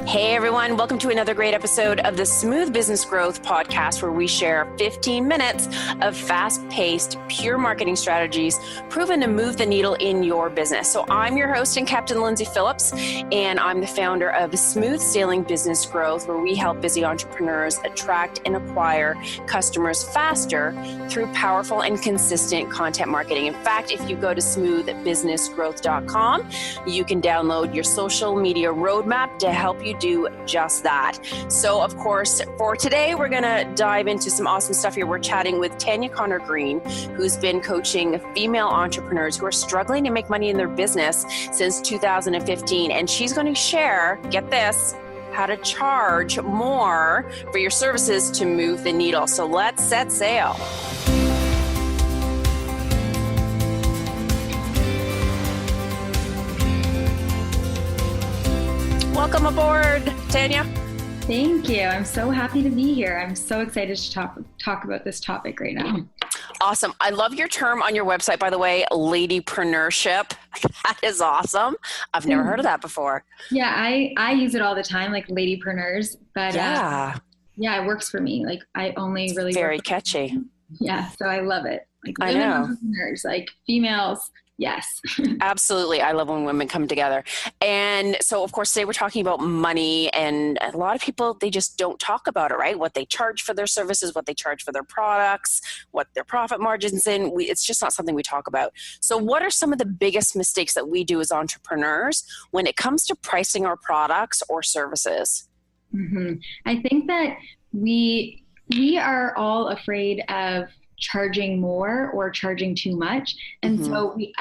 Hey everyone, welcome to another great episode of the Smooth Business Growth Podcast, where we share 15 minutes of fast-paced, pure marketing strategies proven to move the needle in your business. So I'm your host and Captain Lyndsay Phillips, and I'm the founder of Smooth Sailing Business Growth, where we help busy entrepreneurs attract and acquire customers faster through powerful and consistent content marketing. In fact, if you go to smoothbusinessgrowth.com, you can download your social media roadmap to help you do just that. So of course, for today, we're going to dive into some awesome stuff here. We're chatting with Tanya Connor-Green, who's been coaching female entrepreneurs who are struggling to make money in their business since 2015. And she's going to share, get this, how to charge more for your services to move the needle. So let's set sail. Welcome aboard, Tanya. Thank you. I'm so happy to be here. I'm so excited to talk about this topic right now. Awesome. I love your term on your website, by the way, ladypreneurship. That is awesome. I've never heard of that before. Yeah, I use it all the time, like ladypreneurs, but yeah, it works for me. Like I only really very catchy. Yeah, so I love it. Like I know. Entrepreneurs, like females. Yes. Absolutely. I love when women come together. And so, of course, today we're talking about money, and a lot of people, they just don't talk about it, right? What they charge for their services, what they charge for their products, what their profit margins in. It's just not something we talk about. So what are some of the biggest mistakes that we do as entrepreneurs when it comes to pricing our products or services? Mm-hmm. I think that we are all afraid of charging more or charging too much. And so we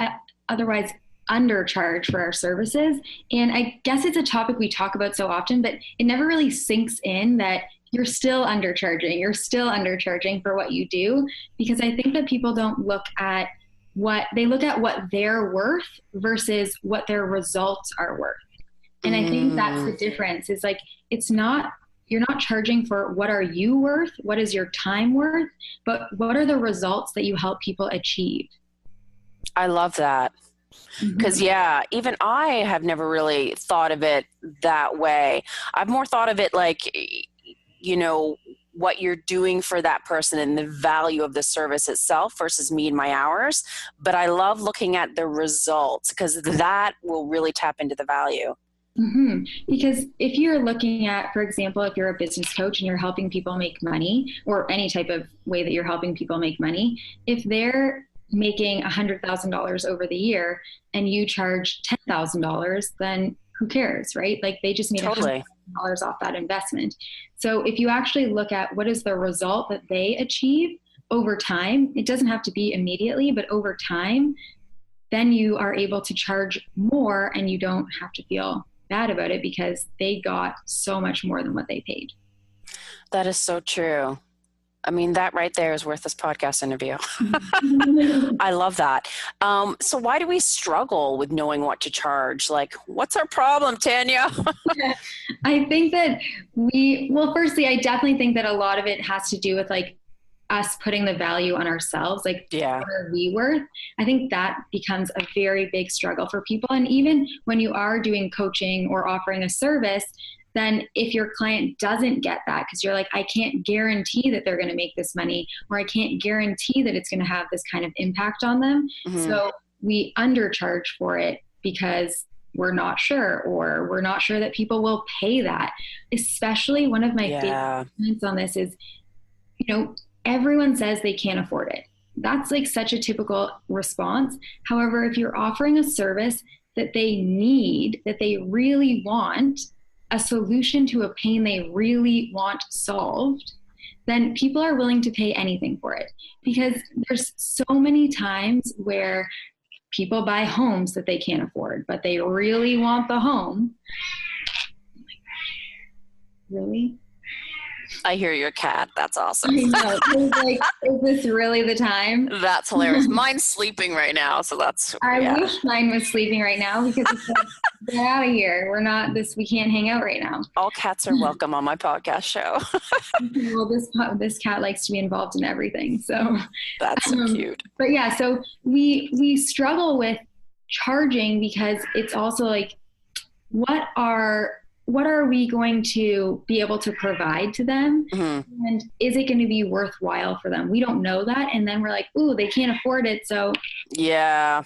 otherwise undercharge for our services. And I guess it's a topic we talk about so often, but it never really sinks in that you're still undercharging. You're still undercharging for what you do, because I think that people don't look at what they're worth versus what their results are worth. And I think that's the difference. Is like, you're not charging for what are you worth, what is your time worth, but what are the results that you help people achieve. I love that. Because even I have never really thought of it that way. I've more thought of it like, what you're doing for that person and the value of the service itself versus me and my hours. But I love looking at the results, because that will really tap into the value. Mm-hmm. Because if you're looking at, for example, if you're a business coach and you're helping people make money, or any type of way that you're helping people make money, if they're making $100,000 over the year and you charge $10,000, then who cares, right? Like they just made $100,000 off that investment. So if you actually look at what is the result that they achieve over time, it doesn't have to be immediately, but over time, then you are able to charge more and you don't have to feel bad about it because they got so much more than what they paid. That is so true. I mean, that right there is worth this podcast interview. I love that. So why do we struggle with knowing what to charge? Like, what's our problem, Tanya? I think that firstly, I definitely think that a lot of it has to do with like us putting the value on ourselves, like what are we worth? I think that becomes a very big struggle for people. And even when you are doing coaching or offering a service, then if your client doesn't get that, because you're like, I can't guarantee that they're going to make this money, or I can't guarantee that it's going to have this kind of impact on them. So we undercharge for it because we're not sure, or we're not sure that people will pay that. Especially one of my favorite points on this is, everyone says they can't afford it. That's like such a typical response. However, if you're offering a service that they need, that they really want, a solution to a pain they really want solved, then people are willing to pay anything for it. Because there's so many times where people buy homes that they can't afford, but they really want the home. Really? I hear your cat. That's awesome. I know. It was like, is this really the time? That's hilarious. Mine's sleeping right now, so that's. I wish mine was sleeping right now, because it's like, get out of here. We can't hang out right now. All cats are welcome on my podcast show. Well, this cat likes to be involved in everything. So that's so cute. But yeah, so we struggle with charging because it's also like, what are what are we going to be able to provide to them? Mm-hmm. And is it going to be worthwhile for them? We don't know that. And then we're like, ooh, they can't afford it. So yeah.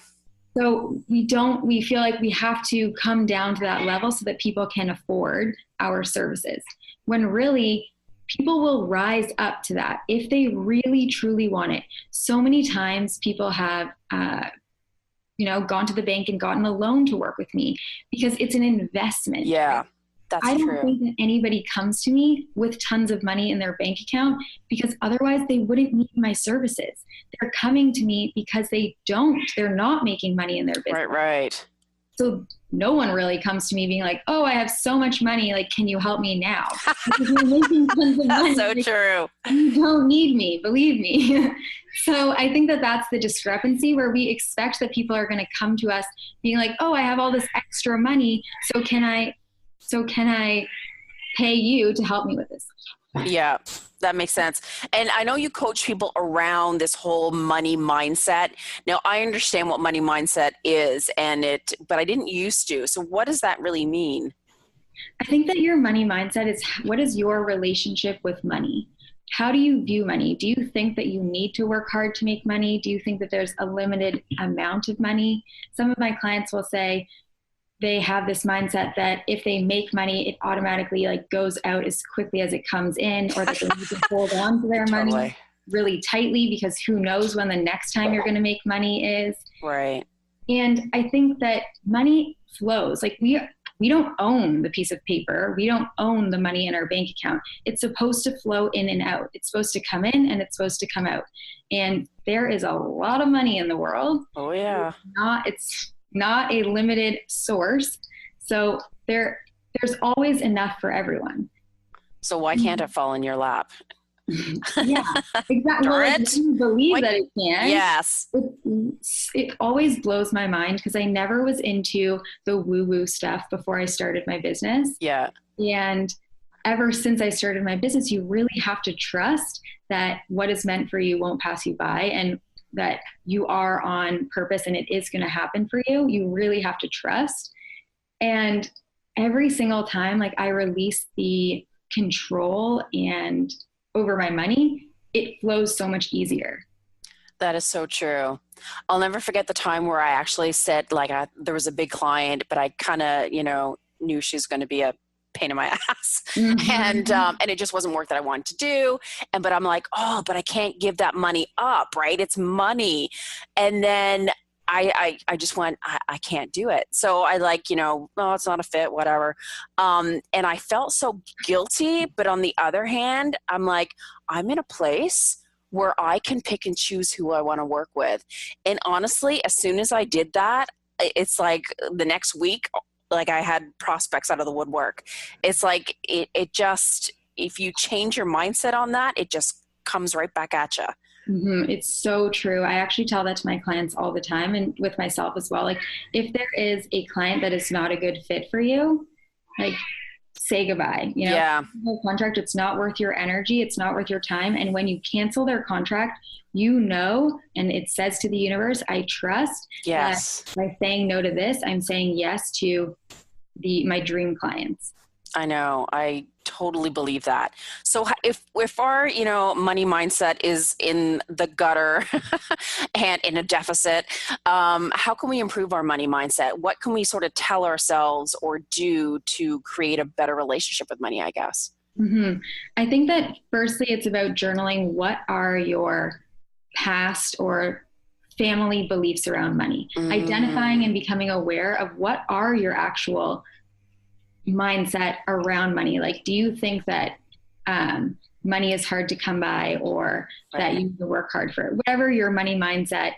So we feel like we have to come down to that level so that people can afford our services, when really people will rise up to that if they really truly want it. So many times people have, gone to the bank and gotten a loan to work with me because it's an investment. Yeah. Right? That's I don't true. think that anybody comes to me with tons of money in their bank account, because otherwise they wouldn't need my services. They're coming to me because they're not making money in their business. Right. So no one really comes to me being like, oh, I have so much money. Like, can you help me now? Because you're making tons of money. That's so true. You don't need me, believe me. So I think that that's the discrepancy, where we expect that people are going to come to us being like, oh, I have all this extra money. So can I pay you to help me with this? Yeah, that makes sense. And I know you coach people around this whole money mindset. Now, I understand what money mindset is, but I didn't used to. So what does that really mean? I think that your money mindset is, what is your relationship with money? How do you view money? Do you think that you need to work hard to make money? Do you think that there's a limited amount of money? Some of my clients will say, they have this mindset that if they make money, it automatically like goes out as quickly as it comes in, or that they need to hold on to their money really tightly because who knows when the next time you're going to make money is. Right. And I think that money flows. Like we don't own the piece of paper. We don't own the money in our bank account. It's supposed to flow in and out. It's supposed to come in and it's supposed to come out. And there is a lot of money in the world. Oh yeah. It's not a limited source. So there's always enough for everyone. So why can't it fall in your lap? Yeah, exactly. Well, like, you believe that it can. Yes. It always blows my mind because I never was into the woo-woo stuff before I started my business. Yeah. And ever since I started my business, you really have to trust that what is meant for you won't pass you by, and that you are on purpose and it is going to happen for you. You really have to trust. And every single time, like, I release the control and over my money, it flows so much easier. That is so true. I'll never forget the time where I actually said, like, there was a big client, but I kind of, knew she was going to be a pain in my ass. Mm-hmm. And it just wasn't work that I wanted to do. But I'm like, oh, but I can't give that money up, right? It's money. And then I just went, I can't do it. So I oh, it's not a fit, whatever. And I felt so guilty. But on the other hand, I'm like, I'm in a place where I can pick and choose who I want to work with. And honestly, as soon as I did that, it's like the next week, like I had prospects out of the woodwork. It's like, it just, if you change your mindset on that, it just comes right back at you. Mm-hmm. It's so true. I actually tell that to my clients all the time, and with myself as well. Like, if there is a client that is not a good fit for you, like, say goodbye. Yeah. Contract, it's not worth your energy. It's not worth your time. And when you cancel their contract, and it says to the universe, I trust yes. that by saying no to this, I'm saying yes to my dream clients. I know. I totally believe that. So if our, money mindset is in the gutter and in a deficit, how can we improve our money mindset? What can we sort of tell ourselves or do to create a better relationship with money, I guess? Mm-hmm. I think that firstly, it's about journaling. What are your past or family beliefs around money? Identifying and becoming aware of what are your actual mindset around money. Like, do you think that money is hard to come by, or that you need to work hard for it? Whatever your money mindset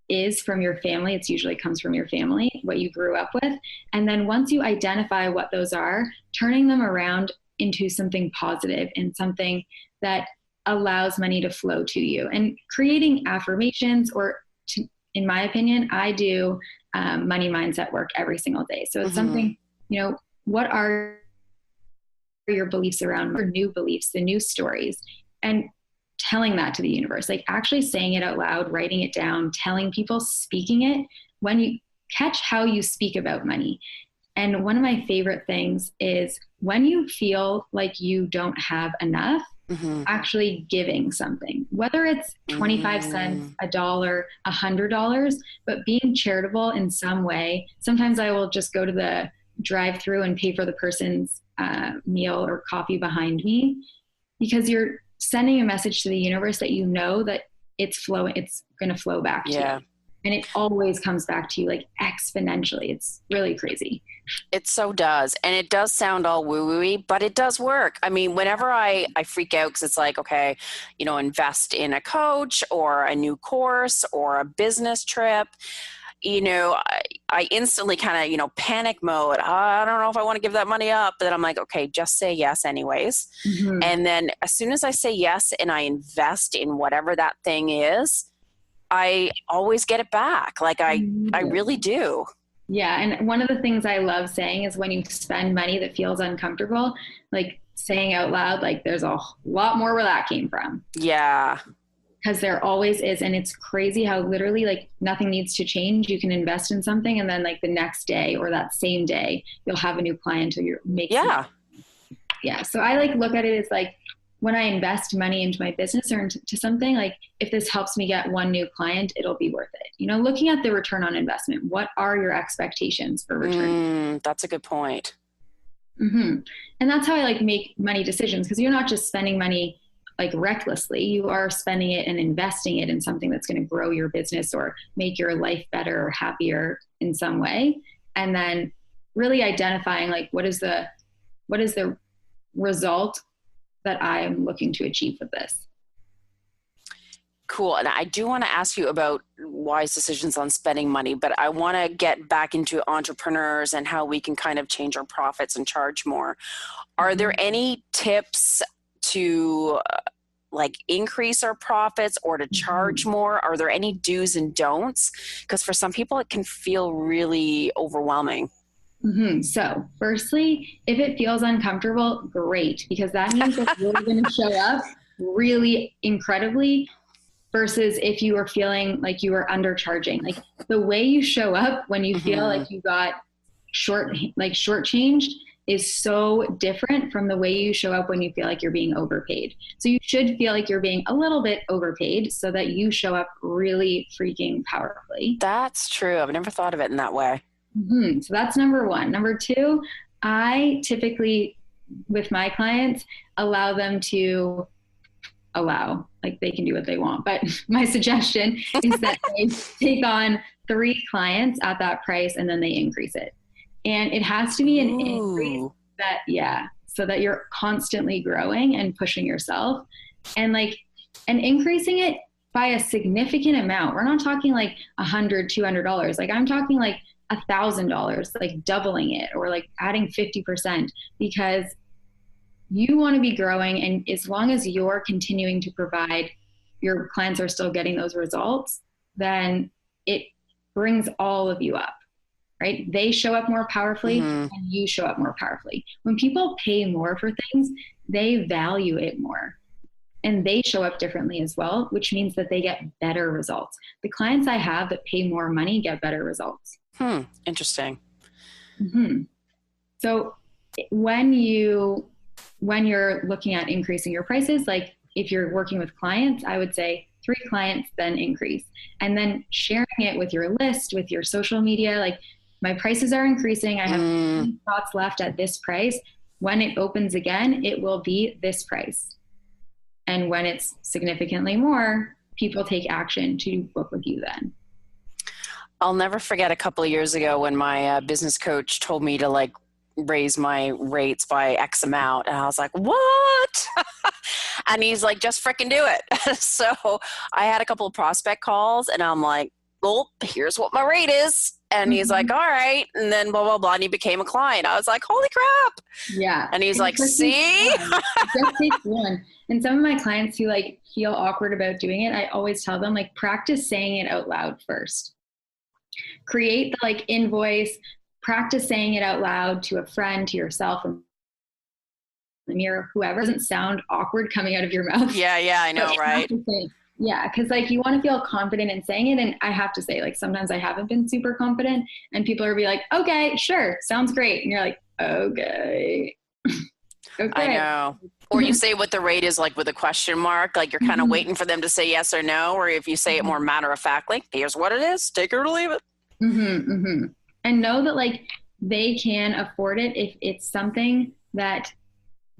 is from your family, it usually comes from your family, what you grew up with. And then once you identify what those are, turning them around into something positive and something that allows money to flow to you, and creating affirmations, in my opinion, I do money mindset work every single day. So it's something, what are your beliefs around your new beliefs, the new stories, and telling that to the universe, like actually saying it out loud, writing it down, telling people, speaking it. When you catch how you speak about money, And one of my favorite things is when you feel like you don't have enough, actually giving something, whether it's 25 cents, $1, $100, but being charitable in some way. Sometimes I will just go to the drive-through and pay for the person's meal or coffee behind me, because you're sending a message to the universe that you know that it's going to flow back to you. And it always comes back to you like exponentially. It's really crazy. It so does. And it does sound all woo-woo-y, but it does work. I mean, whenever I freak out because it's like, okay, invest in a coach or a new course or a business trip, I instantly kind of, panic mode. I don't know if I want to give that money up, but then I'm like, okay, just say yes anyways. And then as soon as I say yes and I invest in whatever that thing is, I always get it back. Like I really do. Yeah. And one of the things I love saying is when you spend money that feels uncomfortable, like saying out loud, like there's a lot more where that came from. Yeah. Because there always is. And it's crazy how literally like nothing needs to change. You can invest in something and then like the next day or that same day, you'll have a new client or you're making. Yeah. So I like look at it as like, when I invest money into my business or into something, like if this helps me get one new client, it'll be worth it. Looking at the return on investment, what are your expectations for return? That's a good point. And that's how I like make money decisions, because you're not just spending money like recklessly. You are spending it and investing it in something that's going to grow your business or make your life better or happier in some way. And then really identifying like, what is the result that I'm looking to achieve with this. Cool. And I do want to ask you about wise decisions on spending money, but I want to get back into entrepreneurs and how we can kind of change our profits and charge more. Are there any tips to like increase our profits or to charge more? Are there any do's and don'ts? Because for some people it can feel really overwhelming. So firstly, if it feels uncomfortable, great, because that means that you're going to show up really incredibly versus if you are feeling like you are undercharging. Like the way you show up when you feel like you got shortchanged is so different from the way you show up when you feel like you're being overpaid. So you should feel like you're being a little bit overpaid so that you show up really freaking powerfully. That's true. I've never thought of it in that way. So that's number one. Number two, I typically, with my clients, allow them to like they can do what they want. But my suggestion is that they take on 3 clients at that price and then they increase it. And it has to be an increase so that you're constantly growing and pushing yourself and increasing it by a significant amount. We're not talking like $100, $200. Like I'm talking like $1,000, like doubling it or like adding 50%, because you want to be growing. And as long as you're continuing to provide, your clients are still getting those results, then it brings all of you up, right? They show up more powerfully and you show up more powerfully. When people pay more for things, they value it more. And they show up differently as well, which means that they get better results. The clients I have that pay more money get better results. Interesting. So when you're looking at increasing your prices, like if you're working with clients, I would say 3 clients, then increase. And then sharing it with your list, with your social media, like my prices are increasing. I have spots left at this price. When it opens again, it will be this price. And when it's significantly more, people take action to book with you then. I'll never forget a couple of years ago when my business coach told me to like raise my rates by X amount. And I was like, what? And he's like, just frickin' do it. So I had a couple of prospect calls and I'm like, well, here's what my rate is. And he's like, all right. And then blah, blah, blah. And he became a client. I was like, holy crap. Yeah. And he's like, see? It just takes one. And some of my clients who like feel awkward about doing it, I always tell them like practice saying it out loud first. Create the like invoice, practice saying it out loud to a friend, to yourself, in the mirror, whoever. Doesn't sound awkward coming out of your mouth. Yeah, I know, right? Yeah. Cause like you want to feel confident in saying it. And I have to say, like, sometimes I haven't been super confident and people are be like, okay, sure. Sounds great. And you're like, okay. Okay. I know. Or you say what the rate is, like with a question mark, like you're kind of waiting for them to say yes or no. Or if you say it more matter of factly, here's what it is, take it or leave it. And know that like they can afford it if it's something that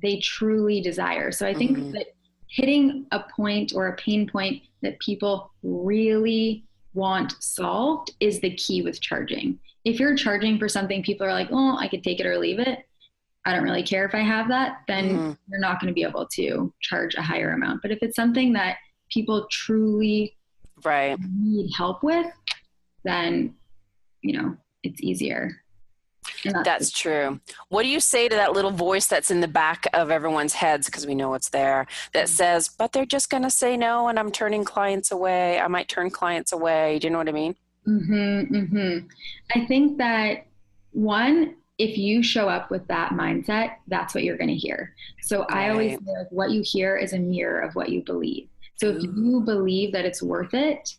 they truly desire. So I think that hitting a point or a pain point that people really want solved is the key with charging. If you're charging for something people are like, oh, I could take it or leave it, I don't really care if I have that, then you're not going to be able to charge a higher amount. But if it's something that people truly need help with, then, you know, it's easier. That's true. What do you say to that little voice that's in the back of everyone's heads, because we know it's there, that says, but they're just going to say no and I'm turning clients away. I might turn clients away. Do you know what I mean? I think that one, if you show up with that mindset, that's what you're going to hear. So I always say, like, what you hear is a mirror of what you believe. So if you believe that it's worth it,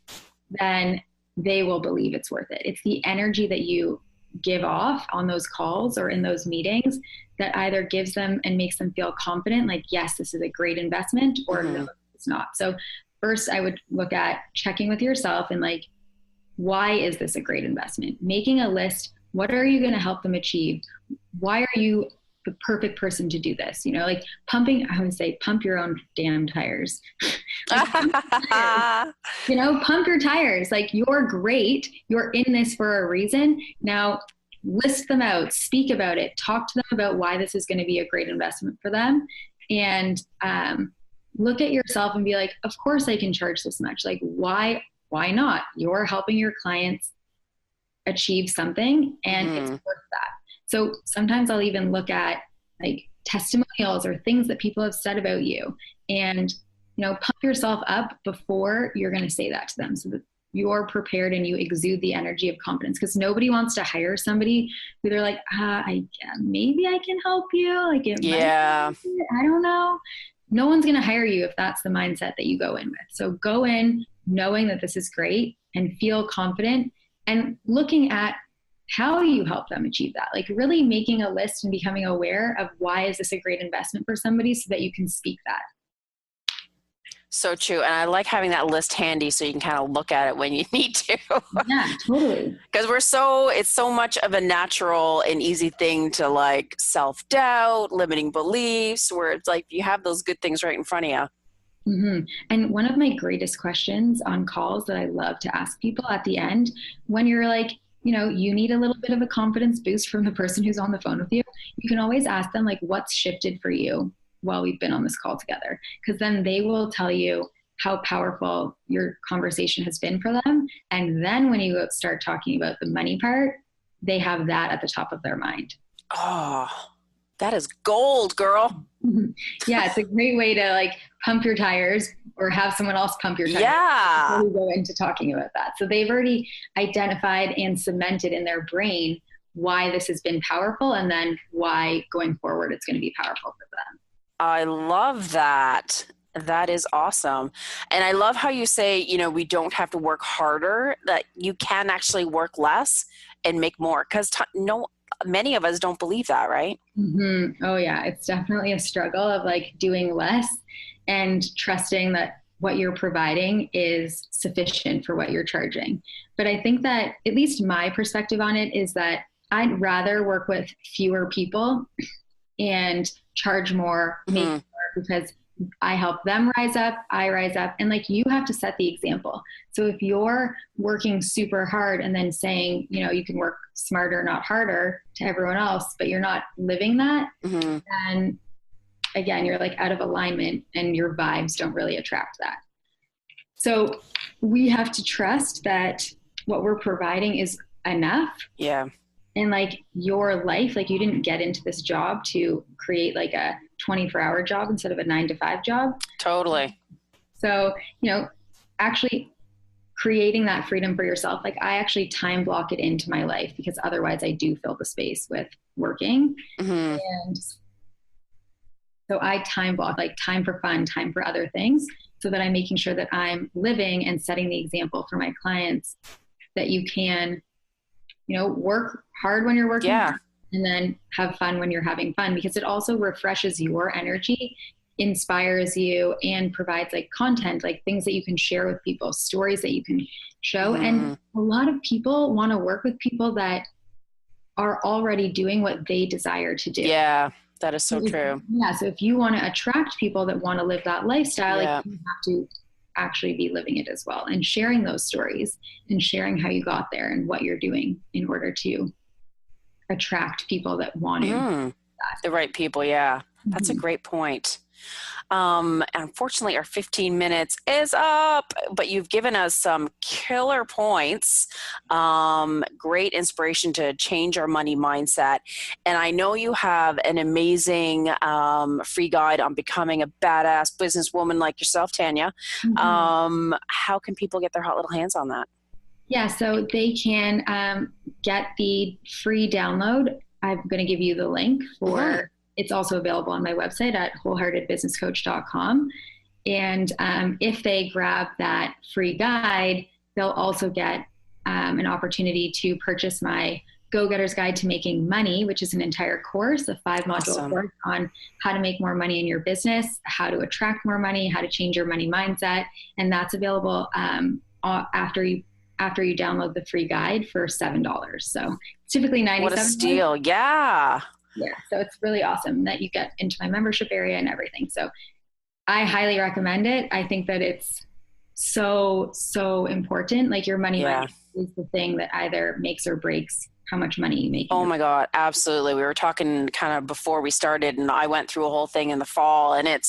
then they will believe it's worth it. It's the energy that you give off on those calls or in those meetings that either gives them and makes them feel confident, like, yes, this is a great investment, or no, it's not. So first I would look at checking with yourself and like, why is this a great investment? Making a list. What are you going to help them achieve? Why are you the perfect person to do this? You know, like pumping, I would say, pump your own damn tires. You know, pump your tires. Like, you're great. You're in this for a reason. Now list them out, speak about it, talk to them about why this is going to be a great investment for them. And look at yourself and be like, of course I can charge this much. Like, why not? You're helping your clients achieve something and it's worth that. So sometimes I'll even look at like testimonials or things that people have said about you and, you know, pump yourself up before you're going to say that to them so that you're prepared and you exude the energy of confidence, because nobody wants to hire somebody who they're like, maybe I can help you. Like, I don't know. No one's going to hire you if that's the mindset that you go in with. So go in knowing that this is great and feel confident, and looking at how you help them achieve that, like really making a list and becoming aware of why is this a great investment for somebody so that you can speak that. So true. And I like having that list handy so you can kind of look at it when you need to. Yeah, totally. Because it's so much of a natural and easy thing to like self-doubt, limiting beliefs, where it's like you have those good things right in front of you. And one of my greatest questions on calls that I love to ask people at the end, when you're like, you know, you need a little bit of a confidence boost from the person who's on the phone with you, you can always ask them like, what's shifted for you while we've been on this call together? Because then they will tell you how powerful your conversation has been for them. And then when you start talking about the money part, they have that at the top of their mind. Oh, that is gold, girl. Yeah, it's a great way to like pump your tires or have someone else pump your tires. Yeah. Before we go into talking about that. So they've already identified and cemented in their brain why this has been powerful, and then why going forward it's going to be powerful for them. I love that. That is awesome. And I love how you say, you know, we don't have to work harder, that you can actually work less and make more, because many of us don't believe that, right? Oh yeah. It's definitely a struggle of like doing less and trusting that what you're providing is sufficient for what you're charging. But I think that at least my perspective on it is that I'd rather work with fewer people and charge more, make more, because I help them rise up, I rise up, and like you have to set the example. So if you're working super hard and then saying, you know, you can work smarter, not harder to everyone else, but you're not living that, then again, you're like out of alignment and your vibes don't really attract that. So we have to trust that what we're providing is enough. Yeah. And like your life, like you didn't get into this job to create like a 24-hour job instead of a 9-to-5 job. Totally. So, you know, actually creating that freedom for yourself, like I actually time block it into my life, because otherwise I do fill the space with working. And so I time block like time for fun, time for other things. so that I'm making sure that I'm living and setting the example for my clients that you can, work hard when you're working hard, and then have fun when you're having fun, because it also refreshes your energy, inspires you, and provides like content, like things that you can share with people, stories that you can show. And a lot of people want to work with people that are already doing what they desire to do. Yeah, that is so true. Yeah. So if you want to attract people that want to live that lifestyle, like you have to actually be living it as well, and sharing those stories and sharing how you got there and what you're doing in order to attract people that want to. The right people. Yeah. That's a great point. Unfortunately, our 15 minutes is up, but you've given us some killer points, great inspiration to change our money mindset. And I know you have an amazing free guide on becoming a badass businesswoman like yourself, Tanya. How can people get their hot little hands on that? Yeah, so they can get the free download. I'm going to give you the link for It's also available on my website at wholeheartedbusinesscoach.com. And if they grab that free guide, they'll also get an opportunity to purchase my Go-Getter's Guide to Making Money, which is an entire course, a 5-module course on how to make more money in your business, how to attract more money, how to change your money mindset. And that's available after you download the free guide for $7. So it's typically $97. What a steal. Yeah. Yeah. So it's really awesome that you get into my membership area and everything. So I highly recommend it. I think that it's so, so important. Like your money mindset is the thing that either makes or breaks how much money you make. Oh my God. Absolutely. We were talking kind of before we started, and I went through a whole thing in the fall, and it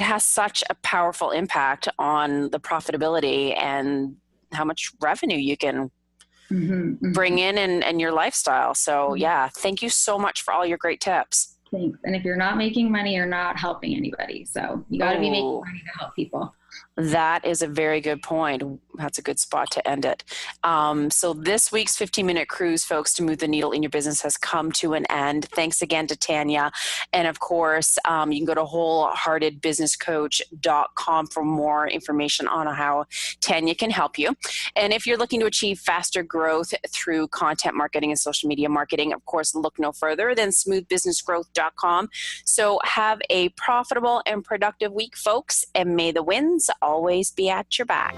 has such a powerful impact on the profitability and how much revenue you can bring in and your lifestyle. So thank you so much for all your great tips. Thanks. And if you're not making money, you're not helping anybody. So you got to be making money to help people. That is a very good point. That's a good spot to end it. So this week's 15-minute cruise, folks, to move the needle in your business has come to an end. Thanks again to Tanya. And of course, you can go to wholeheartedbusinesscoach.com for more information on how Tanya can help you. And if you're looking to achieve faster growth through content marketing and social media marketing, of course, look no further than smoothbusinessgrowth.com. So have a profitable and productive week, folks, and may the wins always be at your back.